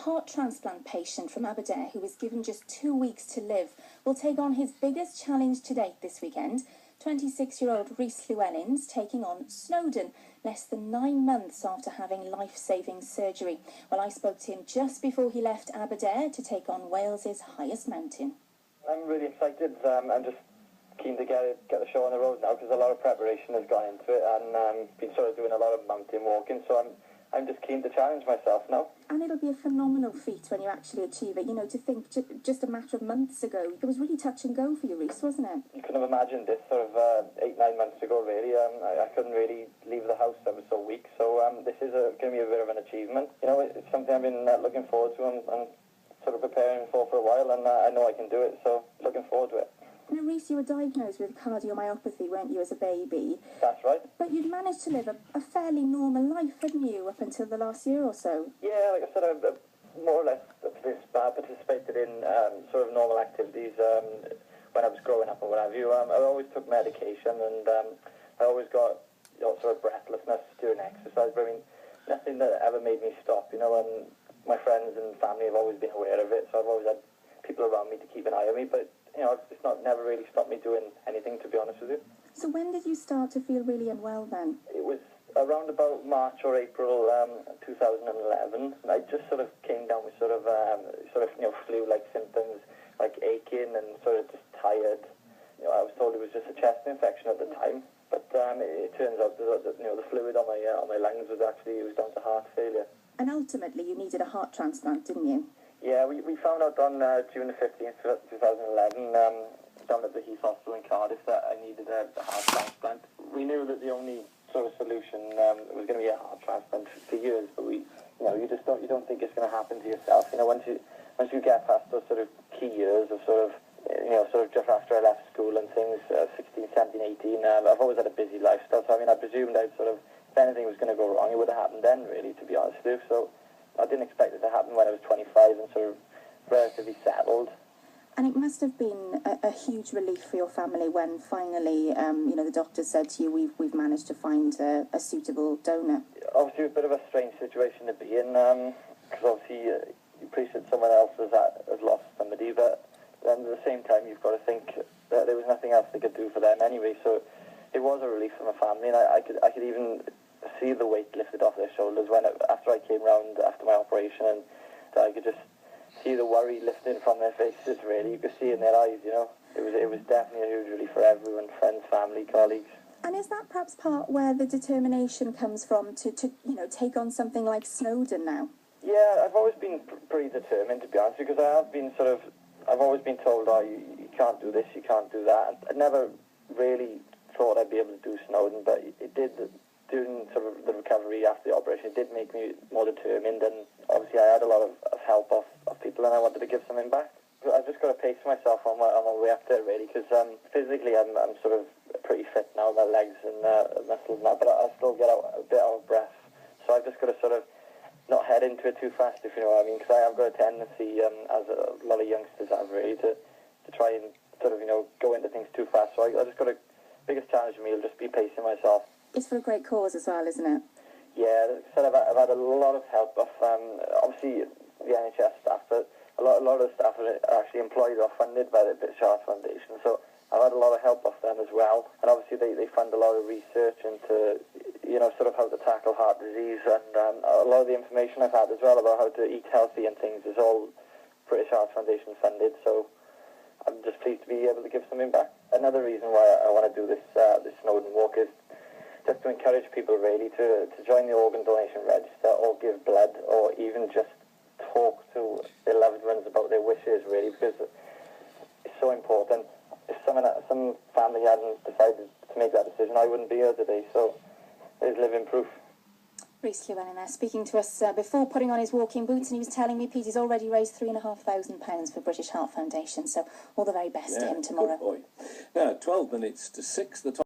heart transplant patient from Aberdare who was given just 2 weeks to live will take on his biggest challenge to date this weekend. 26-year-old Rhys Llewellyn's taking on Snowdon, less than 9 months after having life-saving surgery. Well, I spoke to him just before he left Aberdare to take on Wales's highest mountain. I'm really excited. I'm just keen to get the show on the road now because a lot of preparation has gone into it, and been sort of doing a lot of mountain walking, so I'm just keen to challenge myself now. And it'll be a phenomenal feat when you actually achieve it. You know, to think just a matter of months ago, it was really touch and go for you, Rhys, wasn't it? You couldn't have imagined this sort of 8-9 months ago, really. I couldn't really leave the house. I was so weak. So this is going to be a bit of an achievement. You know, it's something I've been looking forward to and sort of preparing for a while, and I know I can do it, so looking forward to it. Now, Rhys, you were diagnosed with cardiomyopathy, weren't you, as a baby? That's right. But you'd managed to live a fairly normal life, hadn't you, up until the last year or so? Yeah, like I said, I've more or less participated in sort of normal activities when I was growing up and what have you. I always took medication, and I always got sort of breathlessness during exercise, but I mean, nothing that ever made me stop, you know, and my friends and family have always been aware of it, so I've always had people around me to keep an eye on me, but you know, it's never really stopped me doing anything, to be honest with you. So when did you start to feel really unwell then? It was around about March or April 2011. I just sort of came down with sort of flu-like symptoms, like aching and sort of just tired. You know, I was told it was just a chest infection at the time, but it turns out that the fluid on my lungs was down to heart failure. And ultimately, you needed a heart transplant, didn't you? Yeah, we found out on June the 15th, 2011, down at the Heath Hospital in Cardiff, that I needed a heart transplant. We knew that the only sort of solution was going to be a heart transplant for years, but you don't think it's going to happen to yourself. You know, once you get past those sort of key years of sort of just after I left school and things, 16, 17, 18, I've always had a busy lifestyle, so I mean, I presumed if anything was going to go wrong, it would have happened then, really, to be honest with you. So I didn't expect it to happen when I was 25 and sort of relatively settled. And it must have been a huge relief for your family when finally, the doctor said to you, we've managed to find a suitable donor. Obviously, a bit of a strange situation to be in, because obviously you appreciate someone else has lost somebody, but then at the same time, you've got to think that there was nothing else they could do for them anyway. So it was a relief for my family, and I could even see the weight lifted off their shoulders after I came round after my operation, and I could just see the worry lifted from their faces. Really, you could see in their eyes. You know, it was definitely a huge relief for everyone, friends, family, colleagues. And is that perhaps part where the determination comes from to take on something like Snowdon now? Yeah, I've always been pretty determined, to be honest, because I've always been told, you can't do this, you can't do that. I never really thought I'd be able to do Snowdon, but it did. During sort of the recovery after the operation, it did make me more determined, and obviously I had a lot of help of people, and I wanted to give something back. I've just got to pace myself on my way up there, really, because physically I'm sort of pretty fit now, my legs and muscles now, but I still get a bit out of breath. So I've just got to sort of not head into it too fast, if you know what I mean, because I have got a tendency, as a lot of youngsters have, really, to try and sort of, go into things too fast. So I just got biggest challenge for me will just be pacing myself. It's for a great cause as well, isn't it? Yeah, so I've had a lot of help of, obviously, the NHS staff, but a lot of the staff are actually employed or funded by the British Heart Foundation, so I've had a lot of help off them as well, and obviously they fund a lot of research into, sort of how to tackle heart disease, and a lot of the information I've had as well about how to eat healthy and things is all British Heart Foundation funded, so I'm just pleased to be able to give something back. Another reason why I want to do this Snowdon walk is just to encourage people really to join the organ donation register or give blood or even just talk to their loved ones about their wishes, really, because it's so important. If some family hadn't decided to make that decision, I wouldn't be here today, so there's living proof. Rhys Llewellyn there speaking to us before putting on his walking boots, and he was telling me, Pete, he's already raised £3,500 for British Heart Foundation, so all the very best to him tomorrow. Good boy. Now, 12 minutes to 6, the time.